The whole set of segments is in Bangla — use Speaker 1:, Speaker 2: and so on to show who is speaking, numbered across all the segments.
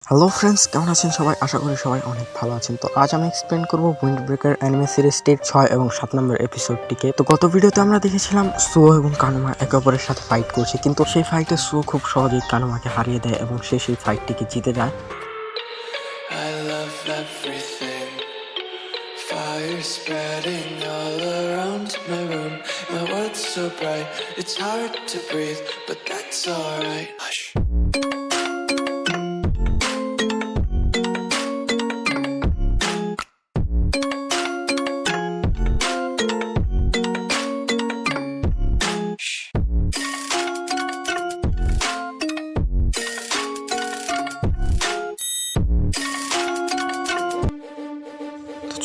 Speaker 1: হ্যালো ফ্রেন্ডস, কেমন আছেন সবাই? আশা করি সবাই অনেক ভালো আছেন। তো আজ আমি এক্সপ্লেন করব উইন্ড ব্রেকার অ্যানিমে সিরিজটির 6 এবং 7 নম্বর এপিসোডটিকে। তো গত ভিডিওতে আমরা দেখেছিলাম সুও এবং কানুমা একে অপরের সাথে ফাইট করছে, কিন্তু সেই ফাইটে সুও খুব সহজেই কানুমাকে হারিয়ে দেয় এবং সে সেই ফাইটটিকে জিতে যায়।
Speaker 2: I love everything. Fire spreading all around my room. My world's so bright, it's hard to breathe, but that's alright. Hush.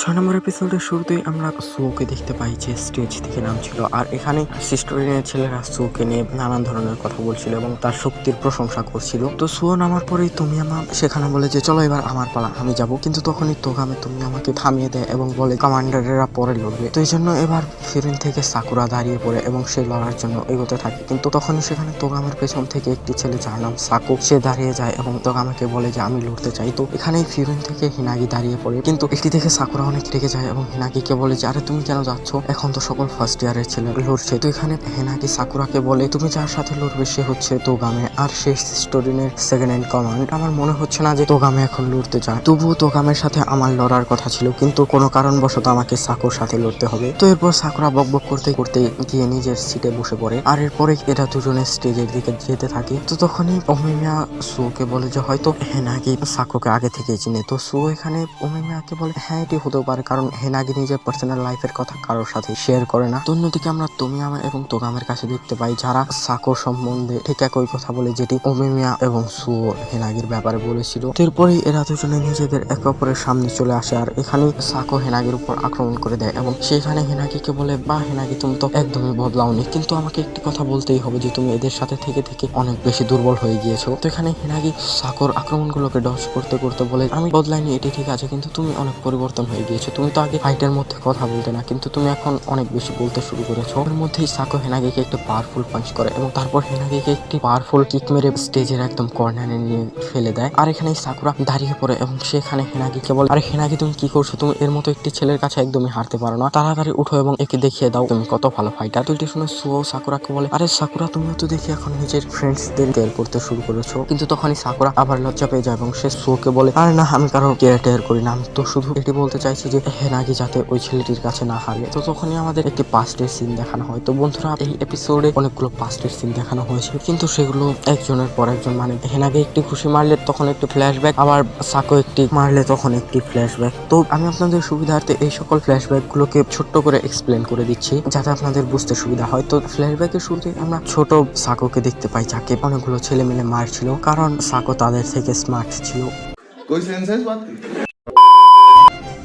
Speaker 1: ছয় নম্বর এপিসোডের শুরুতেই আমরা সুওকে দেখতে পাই যে স্টেজ থেকে নামছিল, আর এখানে সিস্টোরিনের ছেলেরা সুওকে নিয়ে নানান ধরনের কথা বলছিল এবং তার শক্তির প্রশংসা করছিল। তো সুও নামার পরেই তোমিয়ামা সেখানে বলে যে চলো এবার আমার পালা, আমি যাব। কিন্তু তখনই তোগামে তোমিয়ামাকে থামিয়ে দেয় এবং বলে কমান্ডারেরা পরে লড়বে। তো এই জন্য এবার ফিরিন থেকে সাকুরা দাঁড়িয়ে পড়ে এবং সে লড়ার জন্য এগোতে থাকে। কিন্তু তখনই সেখানে তোগামের পেছন থেকে একটি ছেলে যার নাম সাকু, সে দাঁড়িয়ে যায় এবং তোগামাকে বলে যে আমি লড়তে চাই। তো এখানেই ফিরিন থেকে হিনাগি দাঁড়িয়ে পড়ে, কিন্তু একটি দেখে সাকুরা অনেক রেগে যায় এবং হিনাগিকে বলে যে আরে তুমি কেন যাচ্ছ, এখন তো সকল ফার্স্ট ইয়ারের ছেলে লড়ছে। তো এখানে হিনাগি সাকুরাকে বলে তুমি যার সাথে লড়বে সে হচ্ছে তোগামে, আর সে সিস্টোরিনের সেকেন্ড ইন কমান্ড। আমার মনে হচ্ছে না যে তোগামে এখন লড়তে চায়, তবুও তোগামের সাথে আমার লড়ার কথা ছিল, কিন্তু কোনো কারণবশত আমাকে সাকুর সাথে লড়তে হবে। তো এরপর সাকুরা বকবক করতে করতে গিয়ে নিজের সিটে বসে পড়ে, আর এরপরে এরা দুজনে স্টেজের দিকে যেতে থাকে। তো তখনই ওমিমিয়া সুওকে বলে যে হয়তো হেনাগি সাকুকে আগে থেকেই চিনে। তো সুও এখানে ওমিমিয়াকে বলে হ্যাঁ এটি হতেও পারে, কারণ হেনাগি নিজের পার্সোনাল লাইফের কথা কারোর সাথে শেয়ার করে না। তো অন্যদিকে আমরা তোমিয়ামা এবং তোগামের কাছে দেখতে পাই যারা সাকুর সম্বন্ধে ঠিক একই কথা বলে যেটি ওমিমিয়া এবং সুও হেনাগির ব্যাপারে বলেছিল। এরপরেই এরা দুজনে নিজেদের একে অপরের সামনে চলে আসে, আর এখানে সাকো হেনাগির উপর আক্রমণ করে দেয় এবং সেখানে হেনাগিকে বলে বা হেনাগি তুমি তো একদমই বদলাওনি, কিন্তু আমাকে একটি কথা বলতেই হবে যে তুমি এদের সাথে থেকে থেকে অনেক বেশি দুর্বল হয়ে গিয়েছো। তো এখানে হেনাগি সাকোর আক্রমণগুলোকে ডজ করতে করতে বলে আমি বদলাইনি, এটি ঠিক আছে, কিন্তু তুমি অনেক পরিবর্তন হয়ে গিয়েছো। তুমি তো আগে ফাইটের মধ্যে কথা বলতে না, কিন্তু তুমি এখন অনেক বেশি বলতে শুরু করেছো। এর মধ্যেই সাকো হেনাগিকে একটি পাওয়ারফুল পাঞ্চ করে এবং তারপর হেনাগিকে একটি পাওয়ারফুল কিক মেরে স্টেজের একদম কর্নারে নিয়ে ফেলে দেয়। আর এখানে সাকুরা দাঁড়িয়ে পড়ে এবং সেখানে হেনাগিকে বলে আরে হেনাগি তুমি কি করছো, তুমি এর মতো একটি ছেলের কাছে একদমই হারতে পারো না, তাড়াতাড়ি উঠো এবং একে দেখিয়ে দাও তুমি কত ভালো ফাইটার। তো এটি শুনে সুও সাকুরাকে বলে আরে সাকুরা তুমিও তো দেখি এখন নিজের ফ্রেন্ডসদের কেয়ার করতে শুরু করেছো। কিন্তু তখনই সাকুরা আবার লজ্জা পেয়ে যায় এবং সে সুওকে বলে আরে না, আমি কারো কেয়ার করি না, আমি তো শুধু এটি বলতে চাইছি যে হেনাগি যাতে ওই ছেলেটির কাছে না হারে। তো তখনই আমাদের একটি পাস্টের সিন দেখানো হয়। তো বন্ধুরা এই এপিসোডে অনেকগুলো পাস্টের সিন দেখানো হয়েছে, কিন্তু সেগুলো একজনের পর একজন, মানে হেনাগে একটি খুশি মারলে তখন একটি ফ্ল্যাশব্যাক, আবার সাকো একটি মারলে তখন একটি ফ্ল্যাশব্যাক। তো আমি আপনাদের সুবিধার্থে এই সকল ফ্ল্যাশব্যাক গুলোকে ছোট্ট করে এক্সপ্লেন করে দিচ্ছি যাতে আপনাদের বুঝতে সুবিধা হয়। তো ফ্ল্যাশব্যাকের শুরুতে আমরা ছোট সাকোকে দেখতে পাই যাকে অনেকগুলো ছেলে মিলে মারছিল, কারণ সাকো তাদের থেকে স্মার্ট ছিল।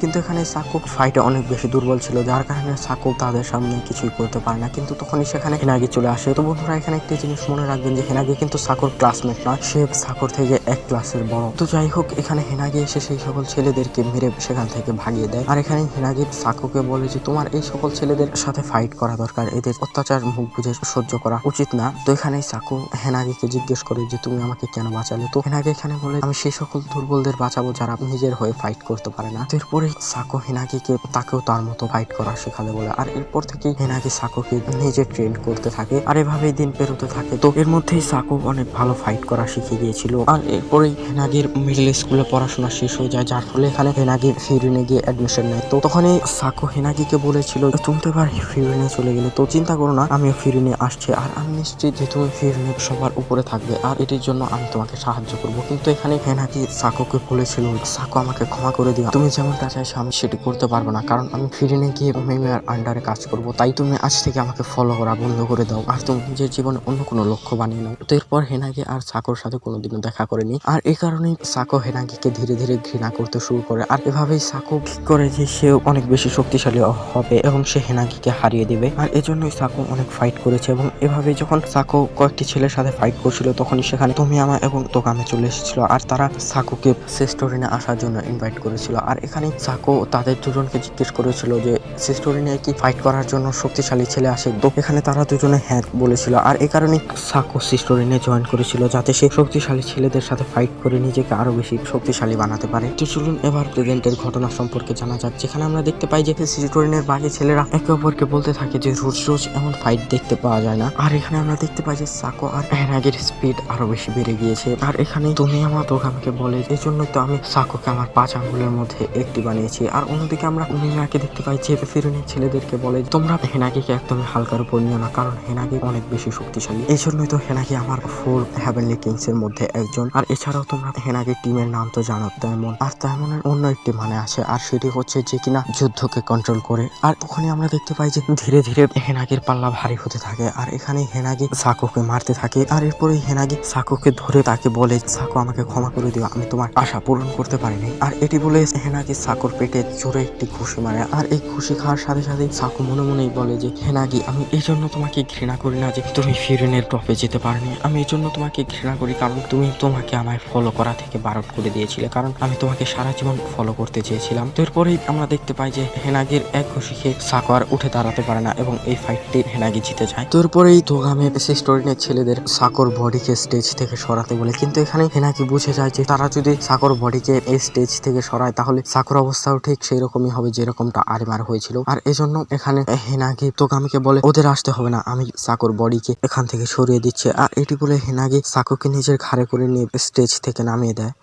Speaker 1: কিন্তু এখানে সাকু ফাইটে অনেক বেশি দুর্বল ছিল, যার কারণে সাকু তাদের সামনে কিছুই করতে পারে না। কিন্তু তখনই সেখানে হেনাগি চলে আসে। তো বন্ধুরা এখানে একটি জিনিস মনে রাখবেন যে হেনাগি কিন্তু সাকুর ক্লাসমেট নয়, সে সাকুর থেকে এক ক্লাসের বড়। তো যাই হোক, এখানে হেনাগি এসে সেই সকল ছেলেদেরকে মেরে সেখান থেকে ভাগিয়ে দেয়। আর এখানে হেনাগি সাকুকে বলে যে তোমার এই সকল ছেলেদের সাথে ফাইট করা দরকার, এদের অত্যাচার মুখ বুঝে সহ্য করা উচিত না। তো এখানে সাকু হেনাগিকে জিজ্ঞেস করে যে তুমি আমাকে কেন বাঁচালে। তো হেনাগি এখানে বলে আমি সেই সকল দুর্বলদের বাঁচাবো যারা নিজের হয়ে ফাইট করতে পারে না। তো এরপরে সাকো হিনাগিকে তাকেও তার মতো ফাইট করা শেখাতে বলে, আর এরপর থেকেই হিনাগি সাকোকে নিজে ট্রেন করতে থাকে, আর এভাবেই দিন পেরোতে থাকে। তো এর মধ্যেই সাকো অনেক ভালো ফাইট করা শিখে গিয়েছিল, আর এরপরেই হিনাগির মিডল স্কুলে পড়াশোনা শেষ হয়ে যায়, যার ফলে এখানে হিনাগি ফিউরিনে গিয়ে অ্যাডমিশন নেয়। তো তখনই সাকো হিনাগিকে বলেছিল তুমি তো এবার ফিউরিনে চলে গেলে, তো চিন্তা করো না, আমিও ফিউরিনে আসছে, আর আমি নিশ্চিত যে তুমি ফিউরিনে সবার উপরে থাকবে, আর এটির জন্য আমি তোমাকে সাহায্য করব। কিন্তু এখানে হিনাগি সাকোকে বলেছিল সাকো আমাকে ক্ষমা করে দিও, তুমি যেমনটা চাইছো আমি সেটি করতে পারবো না, কারণ আমি ফিরিনে গিয়ে ওমিমিয়ার আন্ডারে কাজ করব, তাই তুমি আজ থেকে আমাকে ফলো করা বন্ধ করে দাও, আর তুমি নিজের জীবনে অন্য কোনো লক্ষ্য বানিয়ে নাও। তো এরপর হেনাগি আর সাকোর সাথে কোনোদিনও দেখা করেনি, আর এই কারণেই সাকো হেনাগিকে ধীরে ধীরে ঘৃণা করতে শুরু করে। আর এভাবেই সাকো ঠিক করে যে সে অনেক বেশি শক্তিশালী হবে এবং সে হেনাগিকে হারিয়ে দেবে, আর এজন্যই সাকো অনেক ফাইট করেছে। এবং এভাবেই যখন সাকো কয়েকটি ছেলের সাথে ফাইট করছিল তখনই সেখানে তোমিয়ামা এবং তোকামে চলে এসেছিল, আর তারা সাকুকে সেস্টোরিনে আসার জন্য ইনভাইট করেছিল। আর এখানে সাকো তাদের দুজনকে জিজ্ঞেস করেছিল যে সিস্টোরি নিয়ে কি ফাইট করার জন্য শক্তিশালী ছেলে আসে, তো এখানে তারা দুজনে হ্যাঁ বলেছিল। আর এই কারণে সাকো সিস্টোরি নিয়ে জয়েন করেছিল যাতে সে শক্তিশালী ছেলেদের সাথে ফাইট করে নিজেকে আরো বেশি শক্তিশালী বানাতে পারে। তো চলুন এবার প্রেজেন্টের ঘটনা সম্পর্কে জানা যাক, যেখানে আমরা দেখতে পাই যে সিস্টোরিনের বাকি ছেলেরা একে অপরকে বলতে থাকে যে রোজ রোজ এমন ফাইট দেখতে পাওয়া যায় না। আর এখানে আমরা দেখতে পাই যে সাকো আর হেনাগির স্পিড আরো বেশি বেড়ে গিয়েছে। আর এখানে তুমি আমার তোগামিকে বলে এই জন্য তো আমি সাকোকে আমার 5 আঙ্গুলের মধ্যে একটি বানিয়েছি। আর অন্যদিকে আমরা মিমিয়াকে দেখতে পাই যে ফিরুনের ছেলেদেরকে বলে তোমরা হেনাগিকে একদমই হালকার উপর নিও না, কারণ হেনাগি অনেক বেশি শক্তিশালী। এই জন্যই তো হেনাগি আমার 4 হেভেনলি কিংস এর মধ্যে একজন। আর এছাড়াও তোমরা হেনাগির টিমের নাম তো জানো, তাইমন। আর তাইমনের অন্য একটি মানে আছে, আর সেটি হচ্ছে যে কিনা যুদ্ধকে কন্ট্রোল করে। আর তখনই আমরা দেখতে পাই যে ধীরে ধীরে হেনাগির পাল্লা ভারী হতে থাকে। আর এখানে হেনাগি সাকোকে মারতে থাকে। আর এরপরে হেনাগি সাকোকে ধরে তাকে বলে সাকো আমাকে ক্ষমা করে দিও, আমি তোমার আশা পূরণ করতে পারিনি। আর এটি বলে হেনাগি সাকোর পেটে জোরে একটি ঘুষি মারে। আর এই ঘুষি খাওয়ার সাথে সাথে সাকো মনে মনেই বলে যে হেনাগি আমি এই জন্য তোমাকে ঘৃণা করি না যে তুমি ফিরেনের টপে যেতে পারনি, আমি এই জন্য তোমাকে ঘৃণা করি কারণ তুমি তোমাকে আমায় ফলো করা থেকে বারণ করে দিয়েছিলে, কারণ আমি তোমাকে সারা জীবন ফলো করতে চেয়েছিলাম। তো এরপরেই আমরা দেখতে পাই যে হেনাগির এক ঘুষি খেয়ে সাকো আর উঠে দাঁড়াতে পারে না এবং এই ফাইটটি হেনাগি জিতে যায়। তো এরপরেই তোগামে সিস্টোরিনের ছেলেদের সাকোর বডিকে স্টেজ থেকে সরাতে বলে, কিন্তু এখানে হেনাগি বুঝে যায় যে তারা যদি সাকোর বডিকে এই স্টেজ থেকে সরায় তাহলে সাকোর অবস্থাও ঠিক সেই রকমই হবে যেরকমটা আরিমার হয়েছিল। আর এজন্য এখানে হেনাগি তোগামিকে বলে ওদের আসতে হবে না, আমি সাকোর বডিকে এখান থেকে সরিয়ে দিচ্ছে। আর এটি বলে হেনাগি সাকোকে নিজের ঘাড়ে করে নিয়ে স্টেজ থেকে নামিয়ে দেয়।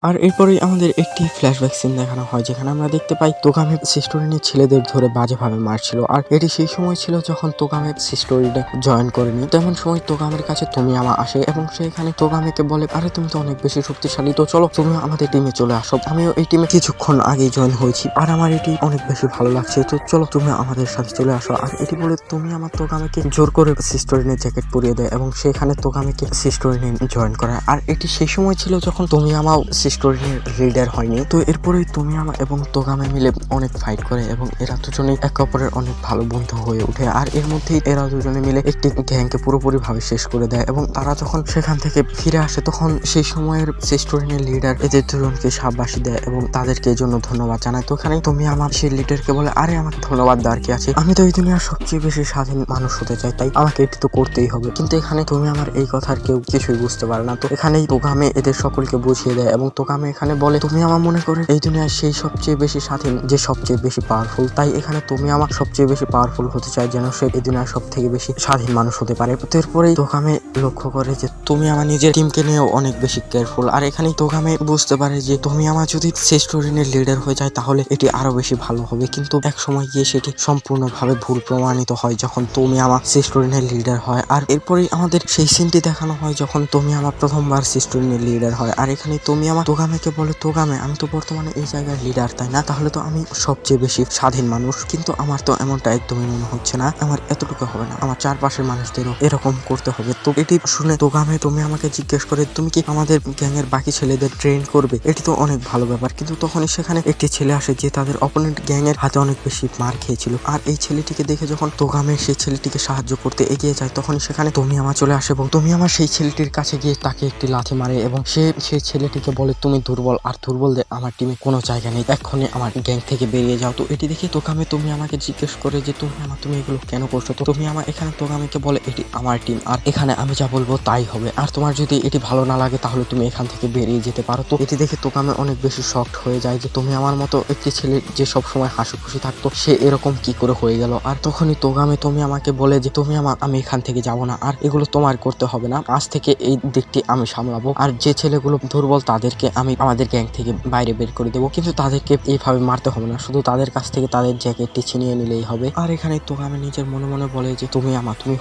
Speaker 1: আর এরপরেই আমাদের একটি ফ্ল্যাশব্যাক সিন দেখানো হয়, যেখানে আমরা দেখতে পাই তোগামে সিস্টোরিনের ছেলেদের ধরে বাজেভাবে মারছিল। আর এটি সেই সময় ছিল যখন তোগামে সিস্টোরিনে জয়েন করেনি। তেমন সময় তোগামের কাছে তোমিয়ামা আসে এবং সে এখানে তোগামেকে বলে আরে তুমি তো অনেক বেশি শক্তিশালী, তো চলো তুমি আমাদের টিমে চলে আসো, আমিও এই টিমে কিছুক্ষণ আগেই জয়েন হয়েছি আর আমার এটি অনেক বেশি ভালো লাগছে, তো চলো তুমি আমাদের সাথে চলে আসো। আর এটি বলে তুমি আমার তোগামেকে জোর করে সিস্টোরিনের জ্যাকেট পরিয়ে দেয় এবং সেখানে তোগামেকে সিস্টোরিনে জয়েন করায়। আর এটি সেই সময় ছিল যখন তোমিয়ামাও সিস্টোরিনের লিডার হয়নি। তো এরপরে তোমিয়ামা এবং তোগামে মিলে অনেক ফাইট করে এবং এরা দুজনেই একে অপরের অনেক ভালো বন্ধু হয়ে ওঠে। আর এর মধ্যেই এরা দুজনে মিলে একটি গ্যাংকে পুরোপুরি ভাবে শেষ করে দেয় এবং তারা যখন সেখান থেকে ফিরে আসে তখন সেই সময়ের সিস্টোরিনের লিডার এদের দুজনকে সাবাসী দেয় এবং তাদেরকে এই জন্য ধন্যবাদ জানায়। তো এখানে তোমিয়ামা সেই লিডারকে বলে আরে আমাকে ধন্যবাদ দেওয়ার কি আছে, আমি তো এই দুনিয়ার সবচেয়ে বেশি স্বাধীন মানুষ হতে চাই, তাই আমাকে এটি তো করতেই হবে। কিন্তু এখানে তুমি আমার এই কথার কেউ কিছুই বুঝতে পারে না। তো এখানেই তোগামে এদের সকলকে বুঝিয়ে দেয় এবং তোগামে এখানে বলে তুমি আমার মনে করে এই দুনিয়ায় সেই সবচেয়ে বেশি স্বাধীন যে সবচেয়ে বেশি পাওয়ারফুল, তাই এখানে তুমি আমার সবচেয়ে বেশি পাওয়ারফুল হতে চাই যেন সে এই দুনিয়ার সব থেকে বেশি স্বাধীন মানুষ হতে পারে। তো এরপরেই তোগামে লক্ষ্য করে যে তুমি আমার নিজের টিমকে নিয়েও অনেক বেশি কেয়ারফুল। আর এখানেই তোগামে বুঝতে পারে যে তুমি আমার যদি সিস্টোরিনের লিডার হয়ে যায় তাহলে এটি আরো বেশি ভালো হবে, কিন্তু এক সময় গিয়ে সেটি সম্পূর্ণভাবে ভুল প্রমাণিত হয় যখন তুমি আমার সিস্টোরিনের লিডার হয়। আর এরপরেই আমাদের সেই সিনটি দেখানো হয় যখন তুমি আমার প্রথমবার সিস্টোরিনের লিডার হয়। আর এখানে তুমি আমার তোগামেকে বলে তোগামে আমি তো বর্তমানে এই জায়গার লিডার, তাই না? তাহলে তো আমি সবচেয়ে বেশি স্বাধীন মানুষ, কিন্তু আমার তো এমনটা একদমই মনে হচ্ছে না, আমার এতটুকু হবে না, আমার চারপাশের মানুষদেরও এরকম করতে হবে। তো এটি শুনে তোগামে তুমি আমাকে জিজ্ঞেস করে তুমি কি আমাদের গ্যাং এর বাকি ছেলেদের ট্রেন করবে, এটি তো অনেক ভালো ব্যাপার। কিন্তু তখনই সেখানে একটি ছেলে আসে যে তাদের অপোনেন্ট গ্যাং এর হাতে অনেক বেশি মার খেয়েছিল। আর এই ছেলেটিকে দেখে যখন তোগামে সেই ছেলেটিকে সাহায্য করতে এগিয়ে যায় তখনই সেখানে তোমিয়ামা চলে আসে এবং তোমিয়ামা সেই ছেলেটির কাছে গিয়ে তাকে একটি লাথি মারে এবং সেই ছেলেটিকে বলে তুমি দুর্বল, আর দুর্বলদের আমার টিমে কোনো জায়গা নেই, এক্ষুনি আমার গ্যাং থেকে বেরিয়ে যাও। তো এটি দেখে তোগামে তুমি আমাকে জিজ্ঞেস করে যে তুমি এগুলো কেন করছো। তো তুমি আমার এখানে তোগামেকে বলে এটি আমার টিম আর এখানে আমি যা বলবো তাই হবে, আর তোমার যদি এটি ভালো না লাগে তাহলে তুমি এখান থেকে বেরিয়ে যেতে পারো। তো এটি দেখে তোগামে অনেক বেশি শকড হয়ে যায় যে তুমি আমার মতো একটি ছেলে যে সব সময় হাসি খুশি থাকতো সে এরকম কি করে হয়ে গেল। আর তখনই তোগামে তুমি আমাকে বলে যে আমি এখান থেকে যাব না, আর এগুলো তোমার করতে হবে না, আজ থেকে এই দিকটি আমি সামলাবো, আর যে ছেলেগুলো দুর্বল তাদেরকে আমি আমাদের গ্যাং থেকে বাইরে বের করে দেবো, কিন্তু তাদেরকে এইভাবে মারতে হবে না, শুধু তাদের কাছ থেকে তাদের জ্যাকেটটি ছিনিয়ে নিলেই হবে। আর এখানে তোগামে নিজের মনে মনে বলে যে তুমি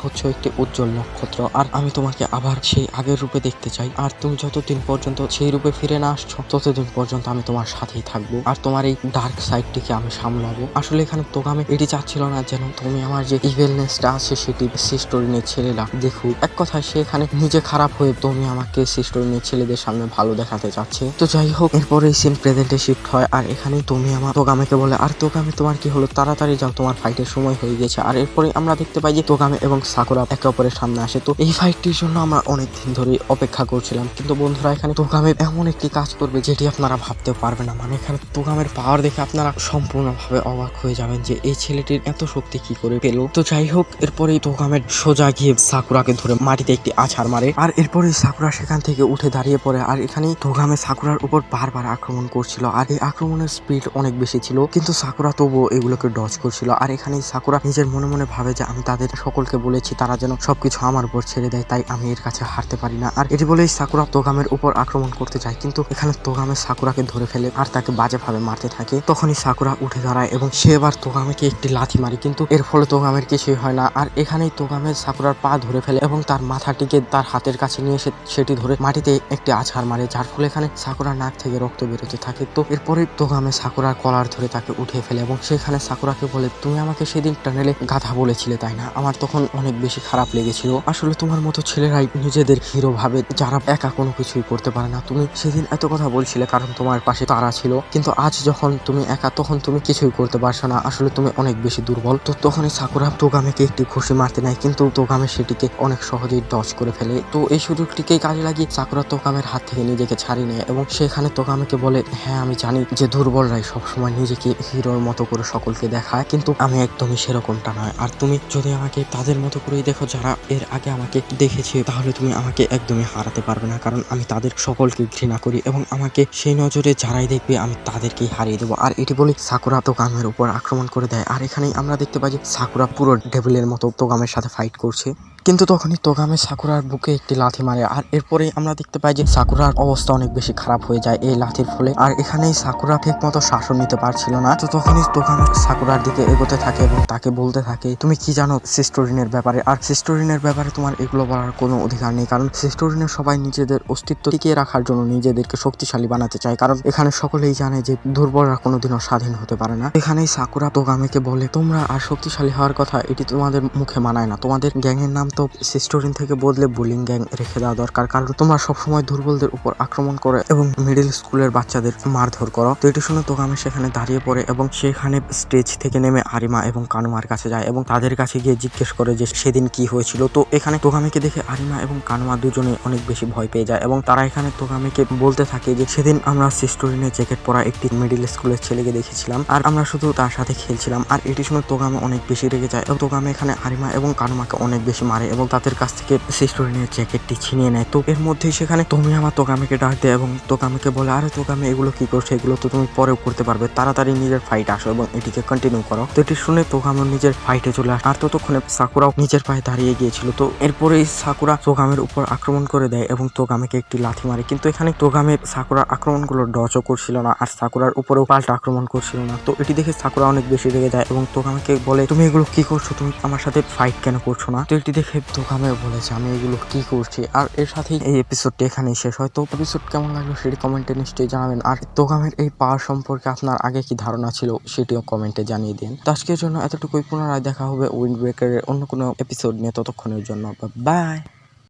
Speaker 1: হচ্ছ একটি উজ্জ্বল নক্ষত্র, আর আমি তোমাকে আবার সেই আগের রূপে দেখতে চাই, আর তুমি যতদিন পর্যন্ত সেই রূপে ফিরে না আসছো ততদিন পর্যন্ত আমি তোমার সাথেই থাকবো, আর তোমার এই ডার্ক সাইডটিকে আমি সামলাবো। আসলে এখানে তোগামে এটি চাচ্ছিল না যেন তুমি আমার যে ইভেলনেসটা আছে সেটি সিস্টোরিনের ছেলেরা দেখুক। এক কথায় সে এখানে নিজে খারাপ হয়ে তুমি আমাকে সিস্টোরিনের ছেলেদের সামনে ভালো দেখাতে চাচ্ছিল। যাচ্ছে। তো যাই হোক, এরপরে সিন প্রেজেন্টে শিফট হয় আর এখানে তোমিয়ামা তোগামেকে বলে, আর তোগামে তোমার কি হলো, তাড়াতাড়ি যাও, তোমার ফাইটের সময় হয়ে গেছে। আর এরপরে আমরা দেখতে পাই যে তোগামে এবং সাকুরা একে অপরের সামনে আসে। তো এই ফাইটটির জন্য আমরা অনেক দিন ধরে অপেক্ষা করছিলাম, কিন্তু বন্ধুরা এখানে তোগামে এমন একটি কাজ করবে যেটি আপনারা ভাবতেও পারবেন না। মানে এখানে তোগামের পাওয়ার দেখে আপনারা সম্পূর্ণভাবে অবাক হয়ে যাবেন যে এই ছেলেটির এত শক্তি কি করে পেল। তো যাই হোক, এরপরেই তোগামের সোজা গিয়ে সাকুরাকে ধরে মাটিতে একটি আছাড় মারে আর এরপরেই সাকুরা সেখান থেকে উঠে দাঁড়িয়ে পড়ে। আর এখানে তোগামে সাকুরার উপর বারবার আক্রমণ করছিল আর এই আক্রমণের স্পিড অনেক বেশি ছিল, কিন্তু সাকুরা তবুও এগুলোকে ডজ করছিল। আর এখানে সাকুরা নিজের মনে মনে ভাবে যে আমি তাদের সকলকে বলেছি তারা যেন সবকিছু আমার উপর ছেড়ে দেয়, তাই আমি এর কাছে হারতে পারি না। আর এটি বলেই সাকুরা তোগামের উপর আক্রমণ করতে যায়, কিন্তু এখানে তোগামে সাকুরাকে ধরে ফেলে আর তাকে বাজেভাবে মারতে থাকে। তখনই সাকুরা উঠে দাঁড়ায় এবং সে এবার তোগামেকে একটি লাথি মারে, কিন্তু এর ফলে তোগামের কিছুই হয় না। আর এখানেই তোগামে সাকুরার পা ধরে ফেলে এবং তার মাথাটিকে তার হাতের কাছে নিয়ে এসে সেটি ধরে মাটিতে একটি আছাড় মারে, যার ফলে এখানে সাকুরার নাক থেকে রক্ত বেরোতে থাকে। তো এরপরে তোগামে সাকুরার কলার ধরে তাকে উঠিয়ে ফেলে এবং সেখানে সাকুরাকে বলে, তুমি আমাকে সেদিন টানেলে গাধা বলেছিলে তাই না? আমার তখন অনেক বেশি খারাপ লেগেছিল। আসলে তোমার মতো ছেলেরাই নিজেদের হিরো ভাবে, যারা একা কোনো কিছুই করতে পারে না। তুমি সেদিন এত কথা বলছিলে কারণ তোমার পাশে তারা ছিল, কিন্তু আজ যখন তুমি একা তখন তুমি কিছুই করতে পারছো না। আসলে তুমি অনেক বেশি দুর্বল। তো তখনই সাকুরা তোগামেকে একটি ঘুষি মারতে নেয়, কিন্তু তোগামে সেটিকে অনেক সহজেই ডজ করে ফেলে। তো এই সুযোগটিকেই কাজে লাগিয়ে সাকুরা তোগামের হাত থেকে নিজেকে ছাড়িয়ে নেয় এবং সেখানে তোগামেকে বলে, হ্যাঁ আমি জানি যে দুর্বলরাই সবসময় নিজেকে হিরোর মতো করে সকলকে দেখায়, কিন্তু আমি একদমই সেরকমটা নয়। আর তুমি যদি আমাকে তাদের মতো করেই দেখো যারা এর আগে আমাকে দেখেছে, তাহলে তুমি আমাকে একদমই হারাতে পারবে না, কারণ আমি তাদের সকলকে ঘৃণা করি এবং আমাকে সেই নজরে যারাই দেখবে আমি তাদেরকেই হারিয়ে দেবো। আর এটি বলে সাকুরা তোগামের উপর আক্রমণ করে দেয়। আর এখানেই আমরা দেখতে পাই যে সাকুরা পুরো ডেভিলের মতো তোগামের সাথে ফাইট করছে, কিন্তু তখনই তোগামে সাকুরার বুকে একটি লাথি মারে। আর এরপরেই আমরা দেখতে পাই যে সাকুরার অবস্থা অনেক বেশি খারাপ হয়ে যায় এই লাথির ফলে। আর এখানেই সাকুরা ঠিক মতো শাসন নিতে পারছিল না। তো তখনই তোগামে সাকুরার দিকে এগোতে থাকে এবং তাকে বলতে থাকে, তুমি কি জানো সিস্টোরিনের ব্যাপারে? আর সিস্টোরিনের ব্যাপারে তোমার এগুলো বলার কোনো অধিকার নেই, কারণ সিস্টোরিনের সবাই নিজেদের অস্তিত্ব টিকিয়ে রাখার জন্য নিজেদেরকে শক্তিশালী বানাতে চায়, কারণ এখানে সকলেই জানে যে দুর্বলরা কোনোদিনও স্বাধীন হতে পারে না। এখানেই সাকুরা তোগামেকে বলে, তোমরা আর শক্তিশালী হওয়ার কথা এটি তোমাদের মুখে মানায় না, তোমাদের গ্যাংয়ের নাম তো সিস্টোরিন থেকে বদলে বুলিং গ্যাং রেখে দেওয়া দরকার, কারণ তোমরা সবসময় দুর্বলদের উপর আক্রমণ করে এবং মিডল স্কুলের বাচ্চাদের মারধর করো। তো এটি শুনে তোগামে সেখানে দাঁড়িয়ে পড়ে এবং সেখানে স্টেজ থেকে নেমে আরিমা এবং কানুমার কাছে যায় এবং তাদের কাছে গিয়ে জিজ্ঞেস করে যে সেদিন কি হয়েছিল। তো এখানে তোগামেকে দেখে আরিমা এবং কানুমা দুজনে অনেক বেশি ভয় পেয়ে যায় এবং তারা এখানে তোগামেকে বলতে থাকে যে সেদিন আমরা সিস্টোরিনের জ্যাকেট পরা একটি মিডল স্কুলের ছেলেকে দেখেছিলাম আর আমরা শুধু তার সাথে খেলছিলাম। আর এটি শুনে তোগামে অনেক বেশি রেগে যায় এবং তোগামে এখানে আরিমা এবং কানুমাকে অনেক বেশি মারে এবং তাদের কাছ থেকে সিস্টোরিনের জ্যাকেটটি ছিনিয়ে নেয়। তো এর মধ্যেই সেখানে তোমিয়ামা তোগামেকে ডাক দেয় এবং তোগামেকে বলে, আরে তোগামে এগুলো কি করছো, এগুলো তো তুমি পরেও করতে পারবে, তাড়াতাড়ি নিজের ফাইট আসো এবং এটিকে কন্টিনিউ করো। তো এটি শুনে তোগামে নিজের ফাইটে চলে আসে আর ততক্ষণে সাকুরাও নিজের পায়ে দাঁড়িয়ে গিয়েছিল। তো এরপরেই সাকুরা তোগামের উপর আক্রমণ করে দেয় এবং তোগামেকে একটি লাথি মারে, কিন্তু এখানে তোগামে সাকুরার আক্রমণগুলো ডজও করছিল না আর সাকুরার উপরেও পাল্টা আক্রমণ করছিল না। তো এটি দেখে সাকুরা অনেক বেশি রেগে যায় এবং তোগামেকে বলে, তুমি এগুলো কি করছো, তুমি আমার সাথে ফাইট কেন করছো না? তো এটি দেখে তোগামে বলেছে, আমি এগুলো কি করছি। আর এর সাথেই এই এপিসোডটি এখানেই শেষ হয়। তো এপিসোড কেমন লাগলো সেটি কমেন্টে নিশ্চয়ই জানাবেন, আর তোগামের এই পাওয়ার সম্পর্কে আপনার আগে কি ধারণা ছিল সেটিও কমেন্টে জানিয়ে দিন। তো আজকের জন্য এতটুকুই, পুনরায় দেখা হবে উইন্ড ব্রেকারের অন্য কোনো এপিসোড নিয়ে, ততক্ষণের জন্য বাই।